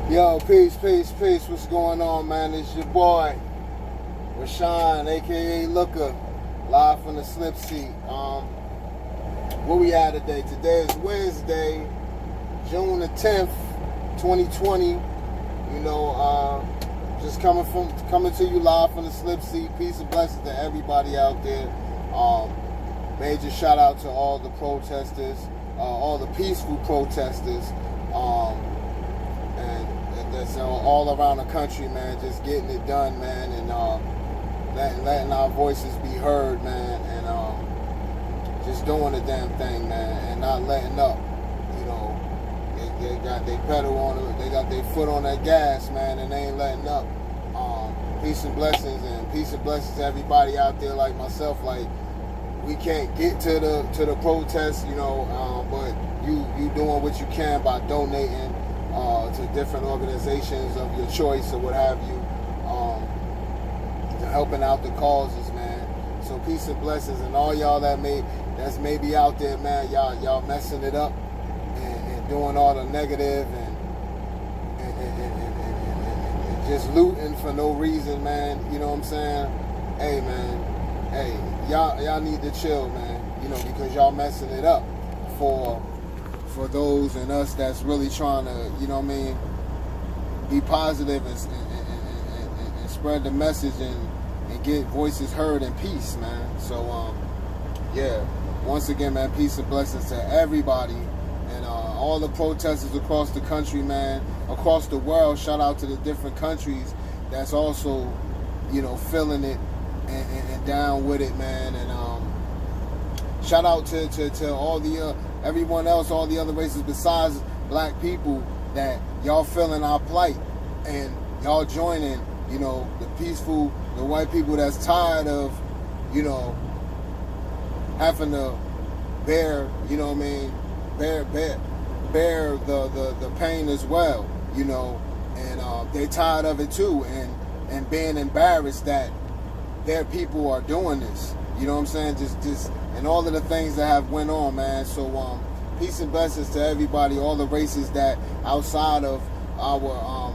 Yo, peace, peace, peace. What's going on, man? It's your boy, Rashawn, aka Looker, live from the slip seat. What we had today? Today is Wednesday, June the 10th, 2020. Just coming to you live from the slip seat. Peace and blessings to everybody out there. Major shout out to all the protesters, all the peaceful protesters. And that's all around the country, man, just getting it done, man, and letting our voices be heard, man, and just doing the damn thing, man, and not letting up. They got their pedal on it, they got their foot on that gas, man, and they ain't letting up. Peace and blessings to everybody out there like myself. Like, we can't get to the protests, but you doing what you can by donating to different organizations of your choice or what have you, to helping out the causes, man. So peace and blessings, and all y'all that's maybe out there, man, y'all messing it up and doing all the negative and just looting for no reason, man. You know what I'm saying? Hey, man. Hey, y'all need to chill, man. Because y'all messing it up for those and us that's really trying to, be positive and spread the message and get voices heard in peace, man. So, yeah. Once again, man, peace and blessings to everybody and all the protesters across the country, man, across the world. Shout out to the different countries that's also, feeling it and down with it, man. And shout out to all the everyone else, all the other races besides black people, that y'all feeling our plight and y'all joining, the peaceful, the white people that's tired of, having to bear, bear the pain as well, and they tired of it too, and being embarrassed that their people are doing this, you know what I'm saying, just and all of the things that have went on, man. So peace and blessings to everybody, all the races that outside of our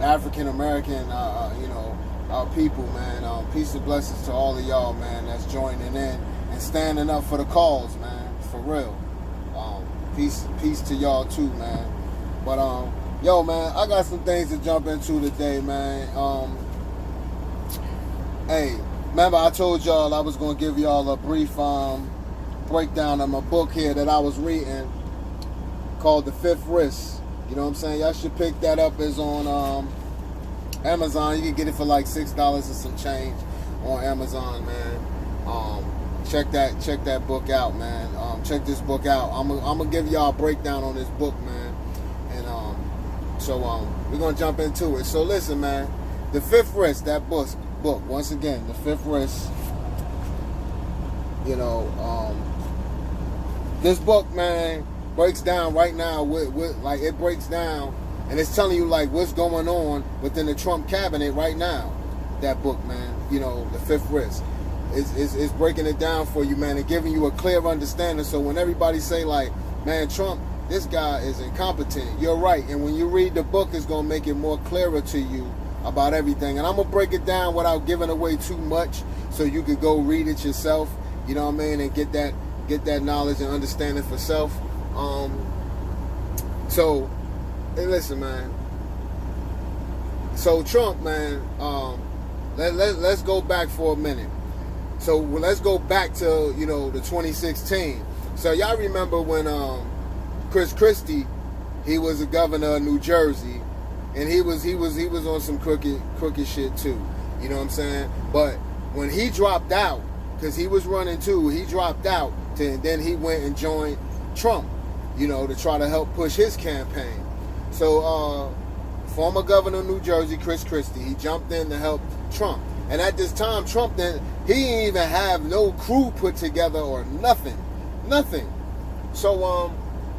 African American, our people, man. Peace and blessings to all of y'all, man, that's joining in and standing up for the cause, man, for real. Peace to y'all too, man. But yo, man, I got some things to jump into today, man. Hey, remember I told y'all I was gonna give y'all a brief breakdown of my book here that I was reading called The Fifth Risk. You know what I'm saying? Y'all should pick that up. It's on Amazon. You can get it for like $6 and some change on Amazon, man. Check that book out, man. Check this book out. I'm gonna give y'all a breakdown on this book, man. And so we're gonna jump into it. So listen, man. The Fifth Risk, that book. Once again, The Fifth Risk. This book, man, breaks down right now like it breaks down, and it's telling you like what's going on within the Trump cabinet right now. That book, man, The Fifth Risk. Is breaking it down for you, man, and giving you a clear understanding. So when everybody say like, man, Trump, this guy is incompetent, you're right. And when you read the book, it's gonna make it more clearer to you about everything. And I'm gonna break it down without giving away too much, so you could go read it yourself. You know what I mean, and get that knowledge and understanding for self. So, hey, listen, man. So Trump, man, let's go back for a minute. So let's go back to, the 2016. So y'all remember when Chris Christie, he was the governor of New Jersey, and he was on some crooked shit too. You know what I'm saying? But when he dropped out, because he was running too, he dropped out, and then he went and joined Trump, to try to help push his campaign. So former governor of New Jersey, Chris Christie, he jumped in to help Trump. And at this time, Trump he didn't even have no crew put together or nothing. So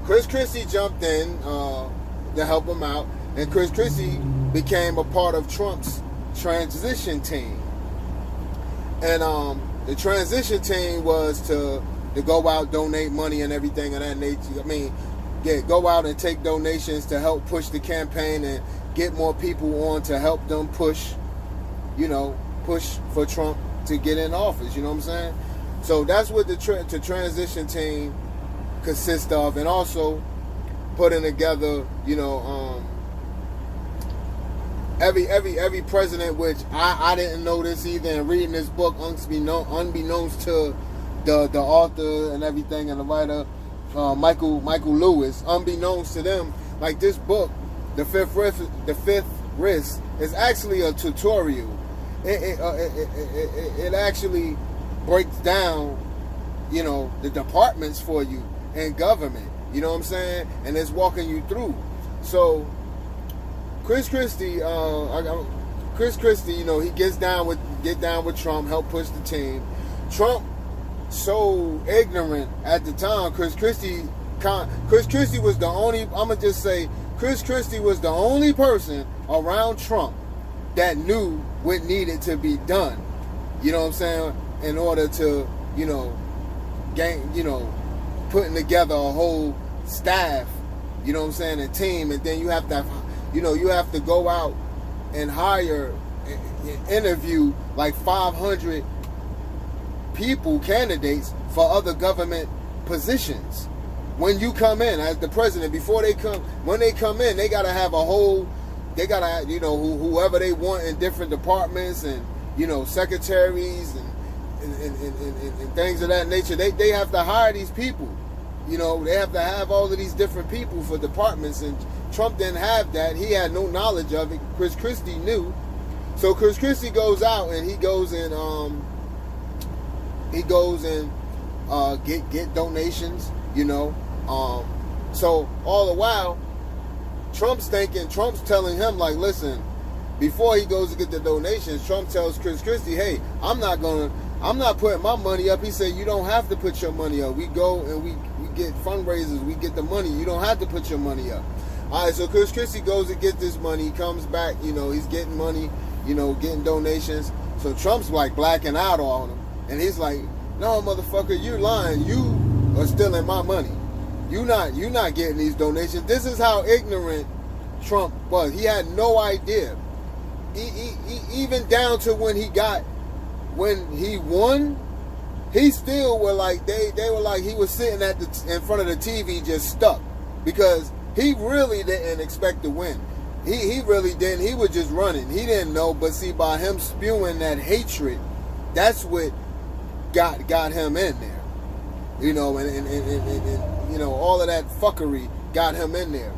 Chris Christie jumped in to help him out, and Chris Christie became a part of Trump's transition team. And the transition team was to go out, donate money and everything of that nature. I mean, go out and take donations to help push the campaign and get more people on to help them push for Trump to get in office. You know what I'm saying? So that's what the transition team consists of, and also putting together, every president, which I didn't know this either, and reading this book unbeknownst to the author and everything, and the writer, Michael Lewis, unbeknownst to them, like this book, The Fifth Risk, is actually a tutorial. It actually breaks down, the departments for you in government. You know what I'm saying? And it's walking you through. So Chris Christie, he gets down with Trump, help push the team. Trump, so ignorant at the time. Chris Christie was the only. I'm gonna just say, Chris Christie was the only person around Trump that knew what needed to be done. You know what I'm saying? In order to, putting together a whole staff. You know what I'm saying? A team, and then you have to go out and hire, interview like 500 candidates for other government positions. When you come in as the president, when they come in, they gotta have whoever they want in different departments, and secretaries and things of that nature. They have to hire these people. They have to have all of these different people for departments, and Trump didn't have that. He had no knowledge of it. Chris Christie knew. So Chris Christie goes out and he goes and get donations, so all the while Trump's telling him, like, listen, before he goes to get the donations, Trump tells Chris Christie, hey, I'm not putting my money up. He said, you don't have to put your money up. We go and we get fundraisers, we get the money. You don't have to put your money up. All right, so Chris Christie goes to get this money. He comes back, he's getting money, getting donations. So Trump's like blacking out on him. And he's like, no, motherfucker, you're lying. You are stealing my money. You're not getting these donations. This is how ignorant Trump was. He had no idea. Even down to when he won, he still were like, they were like, he was sitting in front of the TV just stuck, because he really didn't expect to win. He really didn't. He was just running. He didn't know. But see, by him spewing that hatred, that's what got him in there. And all of that fuckery got him in there.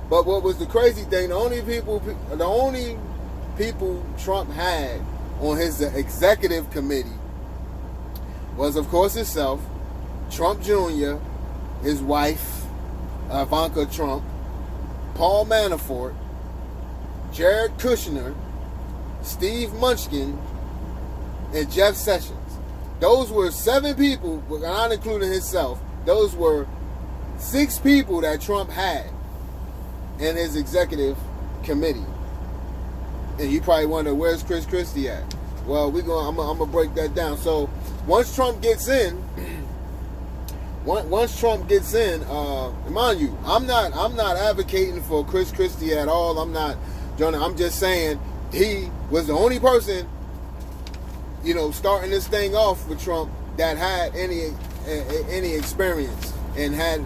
But what was the crazy thing? The only people Trump had on his executive committee was, of course, himself, Trump Jr., his wife, Ivanka Trump, Paul Manafort, Jared Kushner, Steve Munchkin, and Jeff Sessions. Those were 7 people, not including himself. Those were 6 people that Trump had in his executive committee. And you probably wonder, where's Chris Christie at? Well, I'm gonna break that down. So once Trump gets in, mind you, I'm not advocating for Chris Christie at all. I'm just saying he was the only person, starting this thing off with Trump that had any experience and had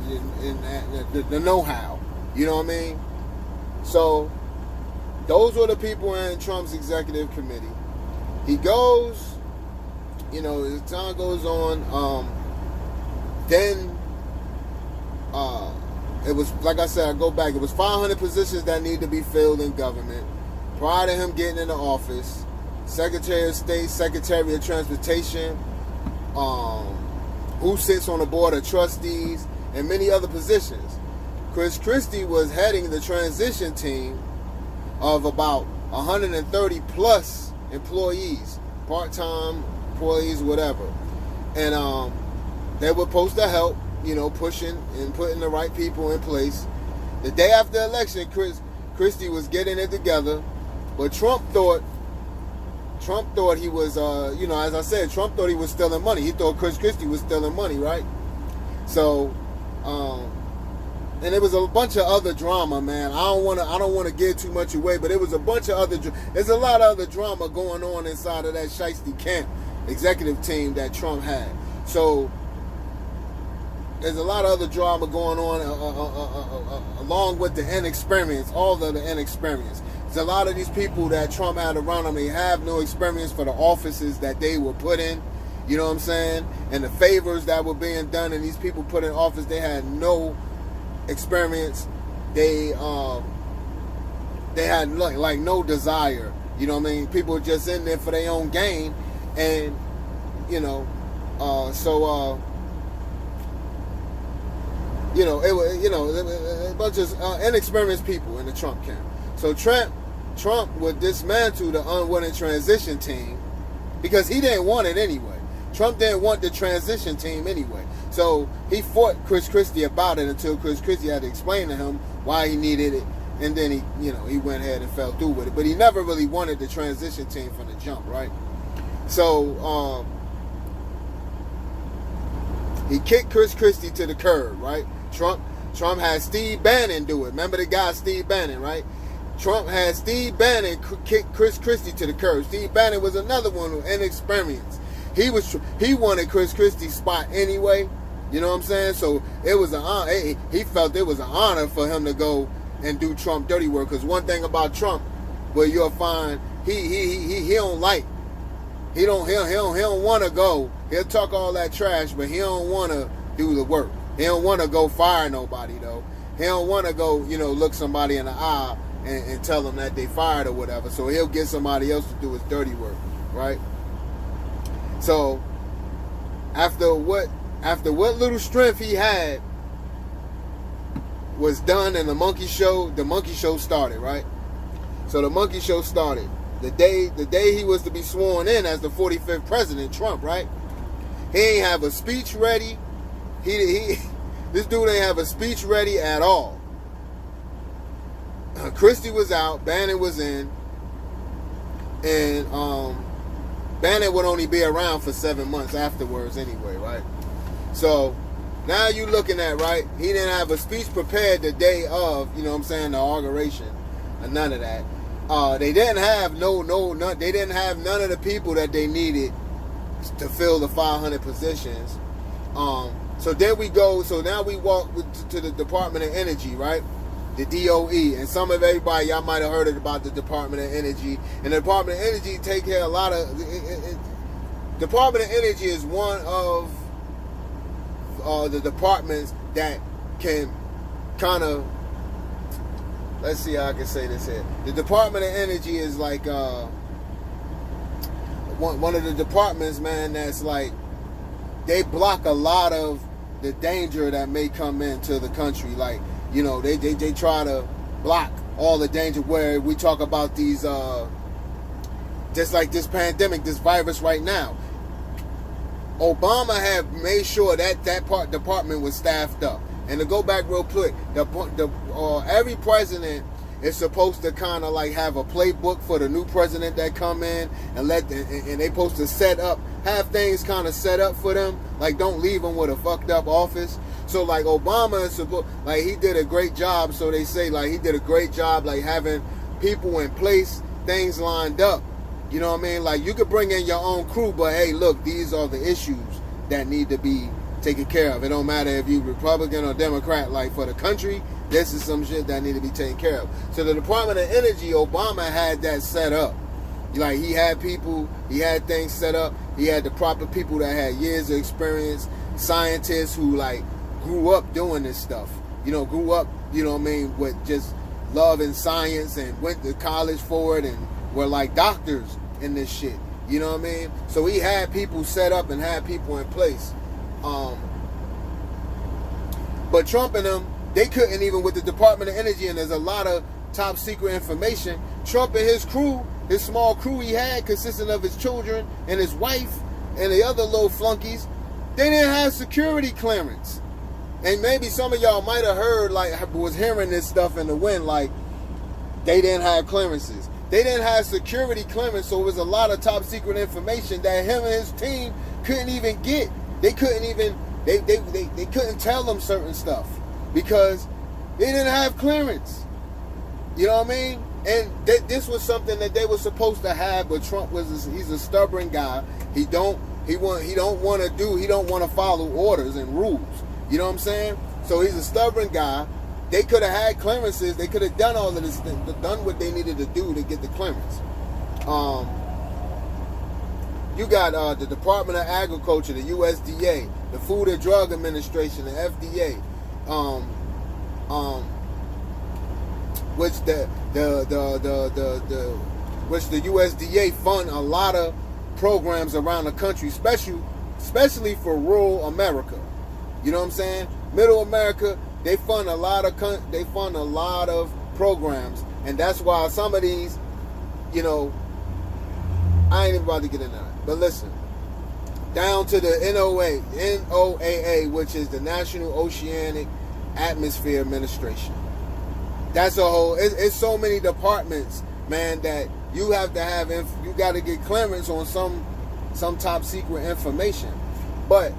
the know-how. You know what I mean? So those were the people in Trump's executive committee. He goes, as time goes on, then it was, like I said, I go back, it was 500 positions that need to be filled in government. Prior to him getting into office, Secretary of State, Secretary of Transportation, who sits on the board of trustees, and many other positions. Chris Christie was heading the transition team of about 130 plus employees, part-time employees, whatever. And they were supposed to help, pushing and putting the right people in place. The day after the election, Christie was getting it together, but Trump thought he was, as I said, Trump thought he was stealing money. He thought Chris Christie was stealing money, right? So, and it was a bunch of other drama, man. I don't want to give too much away, but it was a bunch of other. There's a lot of other drama going on inside of that shiesty camp executive team that Trump had. So there's a lot of other drama going on along with the inexperience, all of the inexperience. There's a lot of these people that Trump had around him. They have no experience for the offices that they were put in. You know what I'm saying? And the favors that were being done, and these people put in office, they had no experience. They had like no desire. You know what I mean? People were just in there for their own gain, and you know, it was a bunch of inexperienced people in the Trump camp. So Trump would dismantle the unwilling transition team because he didn't want it anyway. Trump didn't want the transition team anyway. So he fought Chris Christie about it until Chris Christie had to explain to him why he needed it. And then he went ahead and fell through with it. But he never really wanted the transition team from the jump, right? So he kicked Chris Christie to the curb, right? Trump had Steve Bannon do it. Remember the guy Steve Bannon, right? Trump had Steve Bannon kick Chris Christie to the curb. Steve Bannon was another one who inexperienced. He wanted Chris Christie's spot anyway. You know what I'm saying? So it was he felt it was an honor for him to go and do Trump dirty work. Because one thing about Trump, where you'll find he don't like, he don't want to go. He'll talk all that trash, but he don't want to do the work. He don't want to go fire nobody though. He don't want to go look somebody in the eye and tell them that they fired or whatever. So he'll get somebody else to do his dirty work, right? So after what little strength he had was done, and the monkey show started, right? So the monkey show started the day he was to be sworn in as the 45th president, Trump, right? He ain't have a speech ready. This dude ain't have a speech ready at all. Christie was out, Bannon was in, and Bannon would only be around for 7 months afterwards anyway, right? So now you looking at, right, he didn't have a speech prepared the day of, the inauguration, or none of that. They didn't have they didn't have none of the people that they needed to fill the 500 positions. So now we walk to the Department of Energy, right? The DOE, and some of everybody, y'all might have heard about the Department of Energy. And the Department of Energy take care of a lot of. Department of Energy is one of the departments that can kind of. Let's see how I can say this here. The Department of Energy is like one of the departments, man. That's like they block a lot of the danger that may come into the country, like. They try to block all the danger where we talk about these, just like this pandemic, this virus right now. Obama had made sure that department was staffed up. And to go back real quick, every president is supposed to kind of like have a playbook for the new president that come in and and they supposed to have things kind of set up for them. Like don't leave them with a fucked up office. So like Obama is supposed, like he did a great job. So they say like he did a great job, like having people in place, things lined up. You know what I mean? Like you could bring in your own crew, but hey, look, these are the issues that need to be taken care of. It don't matter if you Republican or Democrat. Like for the country, this is some shit that need to be taken care of. So the Department of Energy, Obama had that set up. Like he had people, he had things set up. He had the proper people that had years of experience, scientists who like grew up doing this stuff, grew up, with just love and science and went to college for it and were like doctors in this shit, you know what I mean? So he had people set up and had people in place. But Trump and them, they couldn't even with the Department of Energy, and there's a lot of top secret information. Trump and his crew, his small crew he had consisting of his children and his wife and the other little flunkies, they didn't have security clearance. And maybe some of y'all might have heard, like, was hearing this stuff in the wind, like, they didn't have clearances. They didn't have security clearance, so it was a lot of top secret information that him and his team couldn't even get. They couldn't even, they couldn't tell them certain stuff because He didn't have clearance. You know what I mean? And this was something that they were supposed to have, but Trump he's a stubborn guy. He don't want to follow orders and rules. You know what I'm saying? So he's a stubborn guy. They could have had clearances. They could have done all of this, done what they needed to do to get the clearance. You got the Department of Agriculture, the USDA, the Food and Drug Administration, the FDA, which which the USDA fund a lot of programs around the country, especially for rural America. You know what I'm saying? Middle America, they fund a lot of programs, and that's why some of these, you know, I ain't even about to get into that. But listen, down to the NOAA, which is the National Oceanic Atmosphere Administration. That's a whole. It's so many departments, man, that you have to have. You got to get clearance on some top secret information. But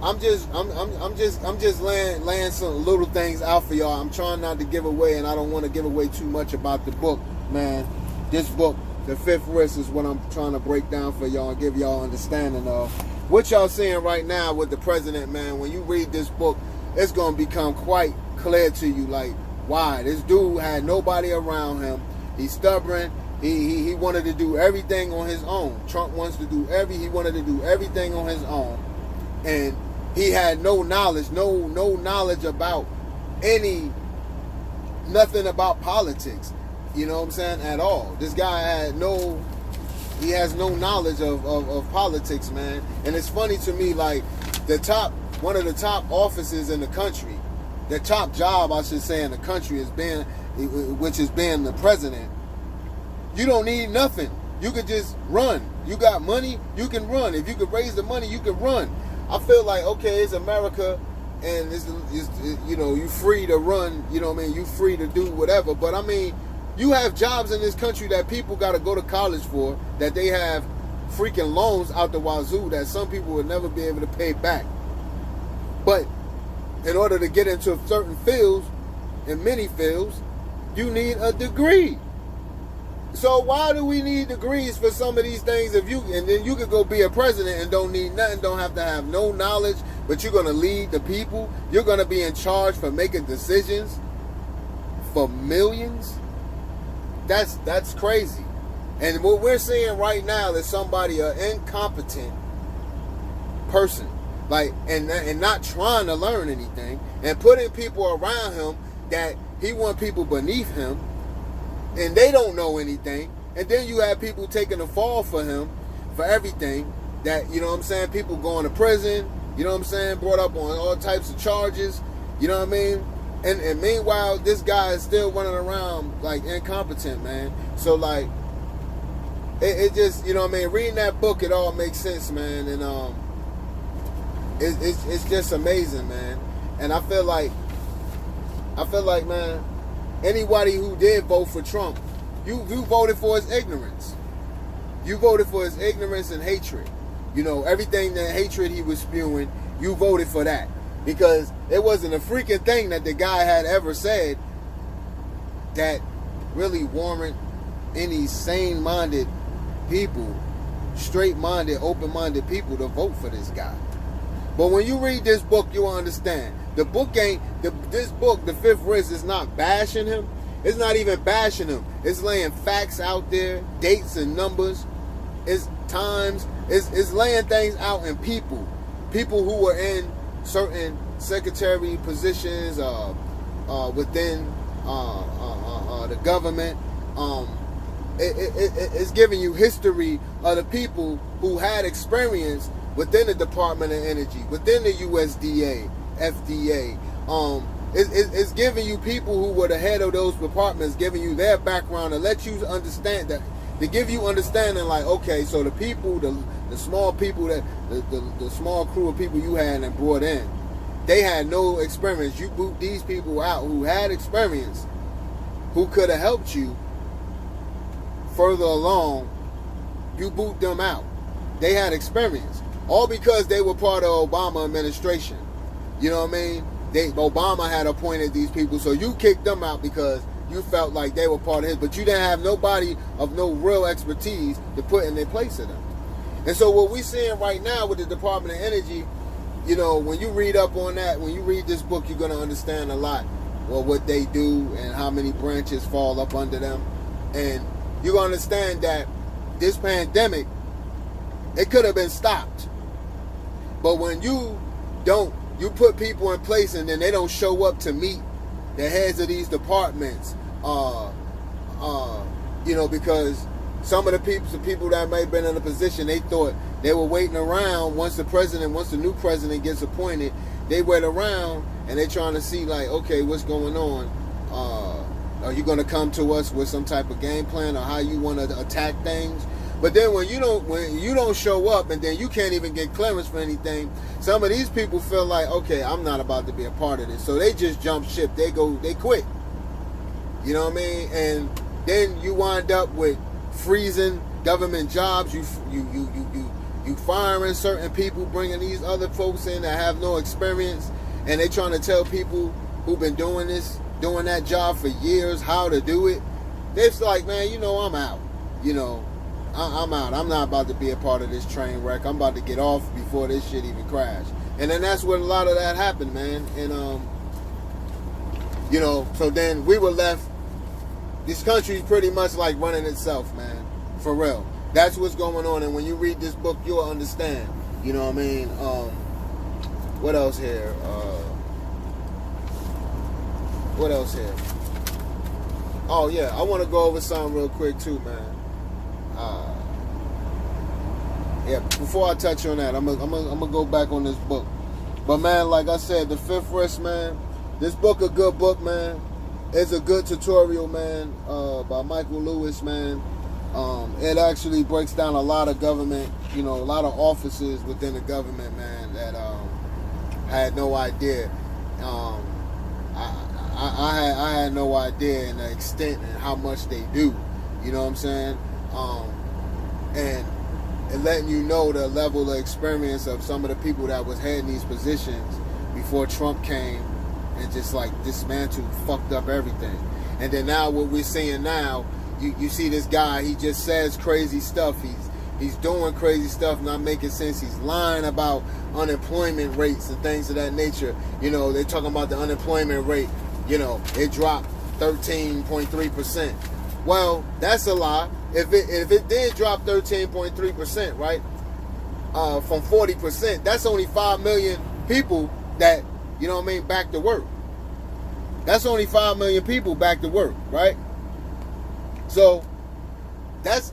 I'm just laying some little things out for y'all. I'm trying not to give away, and I don't want to give away too much about the book, man. This book, The Fifth Risk, is what I'm trying to break down for y'all and give y'all understanding of what y'all seeing right now with the president, man. When you read this book, it's gonna become quite clear to you, like, why this dude had nobody around him. He's stubborn. He wanted to do everything on his own. Trump wants to do he wanted to do everything on his own, and he had no knowledge about nothing about politics. You know what I'm saying? At all. This guy has no knowledge of politics, man. And it's funny to me, like, one of the top offices in the country, the top job, I should say, in the country which is being the president. You don't need nothing. You could just run. You got money, you can run. If you could raise the money, you can run. I feel like, okay, it's America, and it's you know, you free to run. You know what I mean? You free to do whatever. But I mean, you have jobs in this country that people got to go to college for, that they have freaking loans out the wazoo that some people would never be able to pay back. But in order to get into certain fields, in many fields, you need a degree. So why do we need degrees for some of these things? And then you could go be a president and don't need nothing, don't have to have no knowledge, but you're going to lead the people. You're going to be in charge for making decisions for millions. That's crazy. And what we're seeing right now is somebody, an incompetent person, like, and not trying to learn anything, and putting people around him that he want people beneath him, and they don't know anything. And then you have people taking the fall for him for everything. That, you know what I'm saying, people going to prison, you know what I'm saying, brought up on all types of charges, you know what I mean? And meanwhile, this guy is still running around like incompetent, man. So like, it just, you know what I mean, reading that book, it all makes sense, man. And it's just amazing, man. And I feel like, man, anybody who did vote for Trump, you voted for his ignorance. You voted for his ignorance and hatred. You know, everything, that hatred he was spewing, you voted for that. Because it wasn't a freaking thing that the guy had ever said that really warrant any sane-minded people, straight-minded, open-minded people to vote for this guy. But when you read this book, you'll understand. The book this book, The Fifth Risk, is not bashing him. It's not even bashing him. It's laying facts out there, dates and numbers. It's times. It's laying things out in people who were in certain secretary positions within the government. It's giving you history of the people who had experience within the Department of Energy, within the USDA, FDA. It's giving you people who were the head of those departments, giving you their background to let you understand that, to give you understanding, like, okay, so the people, the small people, that the small crew of people you had and brought in, they had no experience. You boot these people out who had experience, who could have helped you further along. You boot them out. They had experience, all because they were part of the Obama administration. You know what I mean? Obama had appointed these people, so you kicked them out because you felt like they were part of his, but you didn't have nobody of no real expertise to put in their place of them. And so what we're seeing right now with the Department of Energy, you know, when you read up on that, when you read this book, you're going to understand a lot, well, what they do and how many branches fall up under them. And you're going to understand that this pandemic, it could have been stopped. But when you put people in place and then they don't show up to meet the heads of these departments, you know, because some of the people that may have been in a position, they thought they were waiting around once the new president gets appointed, they wait around and they're trying to see like, okay, what's going on? Are you going to come to us with some type of game plan or how you want to attack things? But then when you don't show up and then you can't even get clearance for anything, some of these people feel like, okay, I'm not about to be a part of this. So they just jump ship. They quit. You know what I mean? And then you wind up with freezing government jobs. You firing certain people, bringing these other folks in that have no experience, and they trying to tell people who've been doing that job for years how to do it. It's like, man, you know, I'm out. You know, I'm out. I'm not about to be a part of this train wreck. I'm about to get off before this shit even crash. And then that's when a lot of that happened, man. And you know, so then we were left. This country's pretty much like running itself, man. For real. That's what's going on. And when you read this book, you'll understand. You know what I mean? What else here? What else here? Oh yeah, I want to go over something real quick too, man. Yeah, before I touch on that, I'm gonna go back on this book. But man, like I said, The Fifth Risk, man. This book a good book, man. It's a good tutorial, man, by Michael Lewis, man. It actually breaks down a lot of government, you know, a lot of offices within the government, man, that I had no idea. I had no idea in the extent and how much they do. You know what I'm saying? And letting you know the level of experience of some of the people that was heading these positions before Trump came and just like dismantled, fucked up everything. And then now what we're seeing now, you see this guy, he just says crazy stuff. He's doing crazy stuff, not making sense. He's lying about unemployment rates and things of that nature. You know, they're talking about the unemployment rate. You know, it dropped 13.3%. Well, that's a lie. If it did drop 13.3%, right, from 40%, that's only 5 million people that, you know what I mean, back to work. That's only 5 million people back to work, right? So that's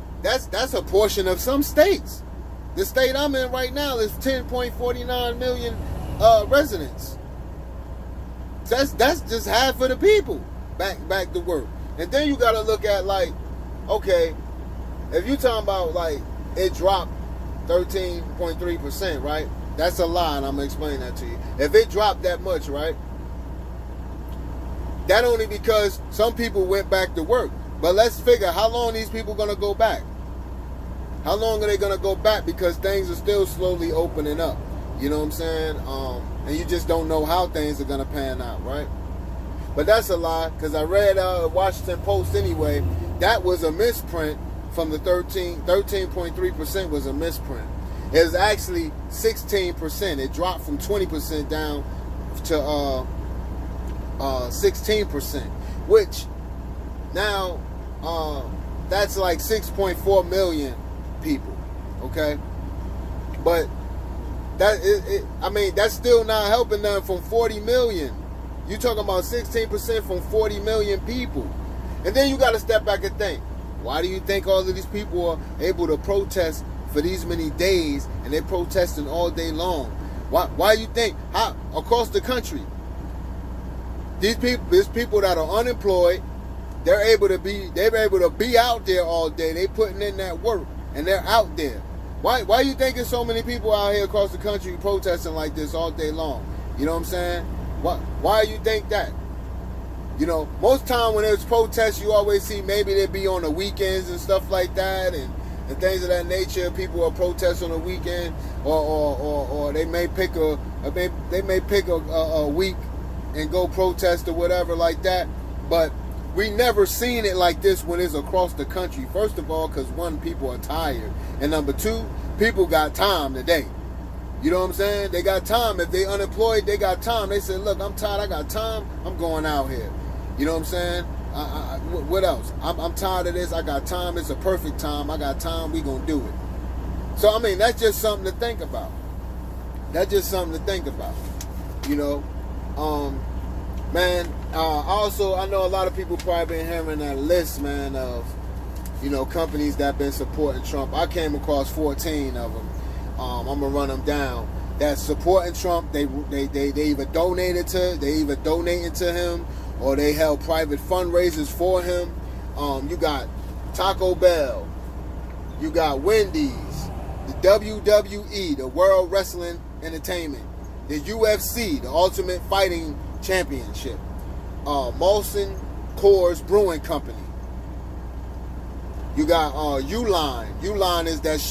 a portion of some states. The state I'm in right now is 10.49 million residents. That's just half of the people back to work. And then you got to look at like, okay, if you talking about like it dropped 13.3%, right? That's a lie, and I'm gonna explain that to you. If it dropped that much, right? That only because some people went back to work. But let's figure how long these people gonna go back. How long are they gonna go back? Because things are still slowly opening up. You know what I'm saying? And you just don't know how things are gonna pan out, right? But that's a lie, because I read Washington Post anyway. That was a misprint from the 13.3% was a misprint. It was actually 16%. It dropped from 20% down to 16%, which now that's like 6.4 million people. Okay, but I mean, that's still not helping them from 40 million. You talking about 16% from 40 million people. And then you got to step back and think, why do you think all of these people are able to protest for these many days and they're protesting all day long? Why you think, how across the country, there's people that are unemployed, they're able to be out there all day, they putting in that work and they're out there. Why you think there's so many people out here across the country protesting like this all day long? You know what I'm saying? Why you think that? You know, most time when there's protests, you always see maybe they be on the weekends and stuff like that, and things of that nature. People are protesting on the weekend, or they may pick a week and go protest or whatever like that. But we never seen it like this when it's across the country. First of all, because one, people are tired. And number two, people got time today. You know what I'm saying? They got time. If they unemployed, they got time. They said, look, I'm tired. I got time. I'm going out here. You know what I'm saying? What else? I'm tired of this. I got time. It's a perfect time. I got time. We going to do it. So, I mean, that's just something to think about. That's just something to think about. You know? Man, also, I know a lot of people probably been hearing that list, man, of, you know, companies that been supporting Trump. I came across 14 of them. I'm gonna run them down. That's supporting Trump. They either donated to him, or they held private fundraisers for him. You got Taco Bell, you got Wendy's, the WWE, the World Wrestling Entertainment, the UFC, the Ultimate Fighting Championship, Molson Coors Brewing Company. You got Uline. Uline is that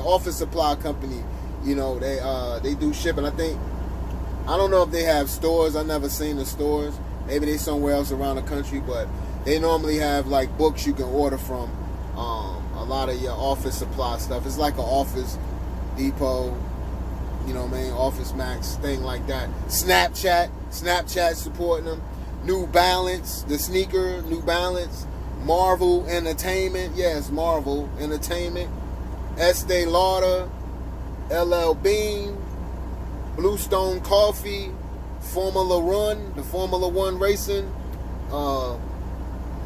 office supply company. You know, they do shipping. I don't know if they have stores. I never seen the stores. Maybe they somewhere else around the country, but they normally have like books you can order from. A lot of your office supply stuff. It's like an Office Depot, you know what I mean, Office Max, thing like that. Snapchat supporting them. New Balance, the sneaker, New Balance. Marvel Entertainment, yes, Marvel Entertainment. Estee Lauder, LL Bean, Bluestone Coffee, Formula One, the Formula One racing,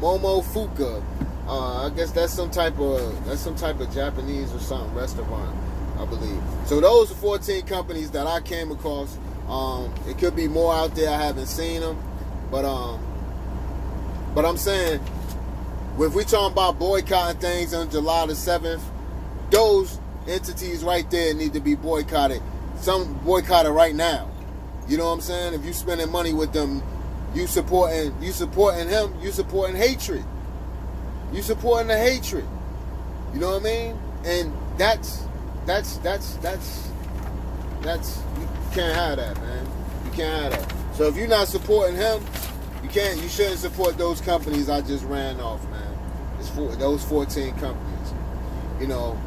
Momofuku. I guess that's some type of Japanese or something restaurant, I believe. So those are 14 companies that I came across. It could be more out there. I haven't seen them, but I'm saying, if we talking about boycotting things on July the 7th, those entities right there need to be boycotted. Some boycotted right now. You know what I'm saying? If you spending money with them, you supporting him, you supporting hatred. You supporting the hatred. You know what I mean? And that's you can't have that, man. You can't have that. So if you're not supporting him, you shouldn't support those companies I just ran off, man. It's those 14 companies. You know,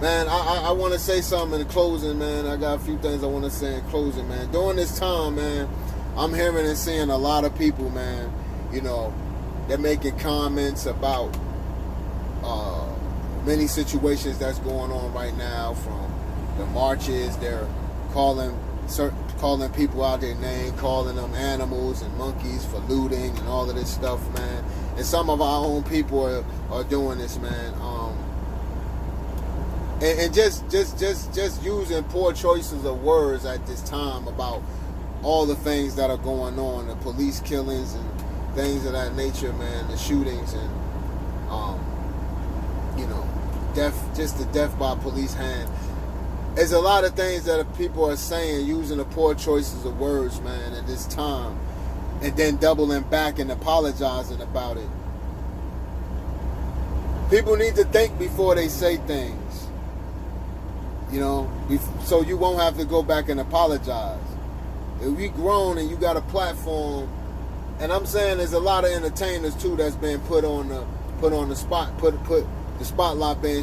man, I want to say something in closing, man. I got a few things I want to say in closing, man. During this time, man, I'm hearing and seeing a lot of people, man, you know, they're making comments about many situations that's going on right now, from the marches. They're calling people out their name, calling them animals and monkeys for looting and all of this stuff, man. And some of our own people are doing this, man. And just using poor choices of words at this time about all the things that are going on, the police killings and things of that nature, man, the shootings and you know, the death by police hand. There's a lot of things that people are saying, using the poor choices of words, man, at this time, and then doubling back and apologizing about it. People need to think before they say things, you know, so you won't have to go back and apologize. If you grown and you got a platform, and I'm saying there's a lot of entertainers too that's been put on the spot, the spotlight being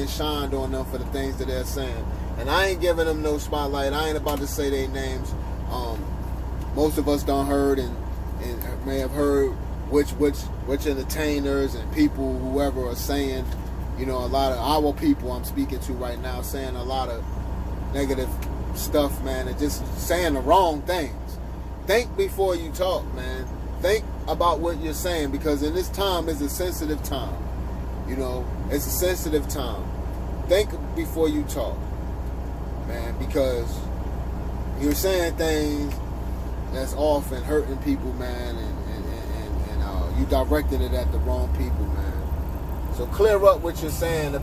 shined on them for the things that they're saying. And I ain't giving them no spotlight. I ain't about to say their names. Most of us done heard and may have heard which entertainers and people, whoever, are saying, you know, a lot of our people I'm speaking to right now saying a lot of negative stuff, man, and just saying the wrong things. Think before you talk, man. Think about what you're saying, because in this time is a sensitive time. You know, it's a sensitive time. Think before you talk, man, because you're saying things that's off and hurting people, man, and you directing it at the wrong people, man. So clear up what you're saying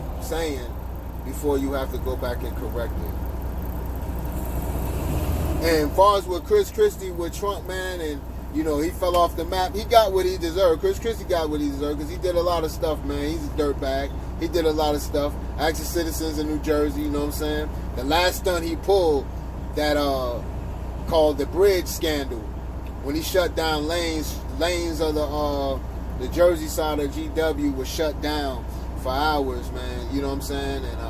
before you have to go back and correct it. And as far as with Chris Christie with Trump, man, and you know, he fell off the map. He got what he deserved. Chris Christie got what he deserved because he did a lot of stuff, man. He's a dirtbag. He did a lot of stuff. Acts of Citizens in New Jersey, you know what I'm saying? The last stunt he pulled, that called the bridge scandal, when he shut down lanes of the Jersey side of GW was shut down for hours, man. You know what I'm saying? And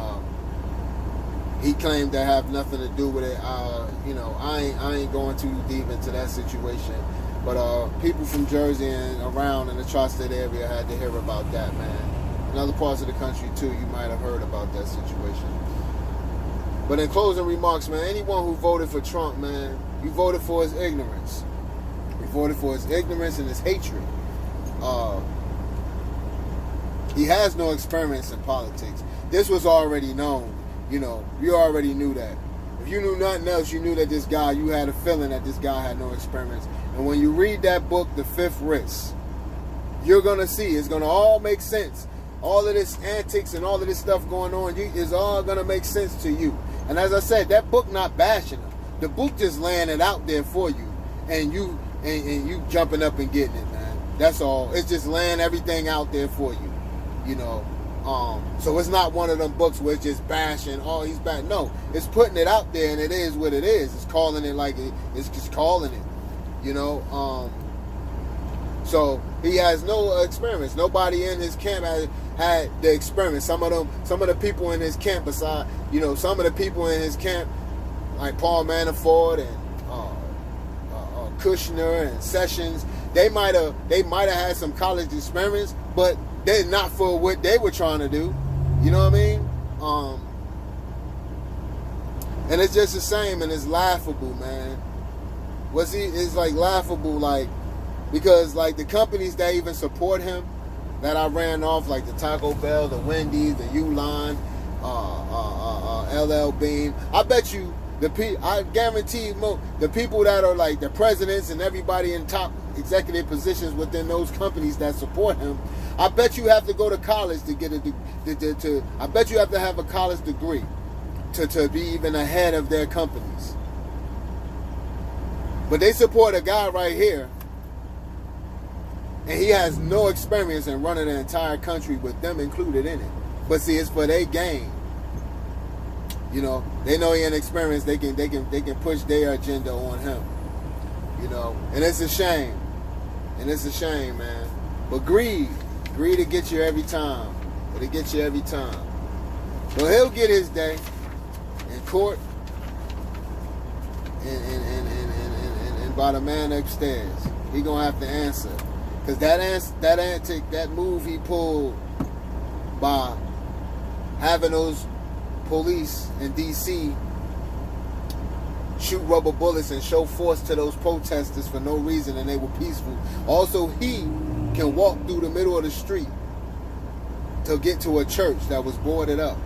he claimed to have nothing to do with it. You know, I ain't going too deep into that situation. But people from Jersey and around in the tri-state area had to hear about that, man. In other parts of the country, too, you might have heard about that situation. But in closing remarks, man, anyone who voted for Trump, man, you voted for his ignorance. You voted for his ignorance and his hatred. He has no experience in politics. This was already known. You know, you already knew that. If you knew nothing else, you knew that this guy, you had a feeling that this guy had no experience. And when you read that book, The Fifth Risk, you're going to see, it's going to all make sense. All of this antics and all of this stuff going on is all going to make sense to you. And as I said, that book not bashing him. The book just laying it out there for you. And you jumping up and getting it, man. That's all. It's just laying everything out there for you. You know. So it's not one of them books where it's just bashing, oh, he's bad. No, it's putting it out there, and it is what it is. It's calling it like it's just calling it, you know. So he has no experience. Nobody in his camp had the experience. Some of the people in his camp, beside, you know, some of the people in his camp, like Paul Manafort and Kushner and Sessions, they might have had some college experience, but they're not for what they were trying to do. You know what I mean? And it's just the same, and it's laughable, man. It's like laughable, like, because like the companies that even support him, that I ran off, like the Taco Bell, the Wendy's, the Uline, LL Bean. I bet you I guarantee the people that are like the presidents and everybody in top executive positions within those companies that support him, I bet you have to go to college to get I bet you have to have a college degree to be even ahead of their companies. But they support a guy right here, and he has no experience in running an entire country with them included in it. But see, it's for their gain. You know, they know he ain't experienced. They can push their agenda on him. You know, and it's a shame. And it's a shame, man. But greed will get you every time. It'll get you every time. But he'll get his day in court and by the man upstairs. He gonna have to answer. Because that antic, that move he pulled by having those police in D.C. shoot rubber bullets and show force to those protesters for no reason, and they were peaceful. Also, he can walk through the middle of the street to get to a church that was boarded up.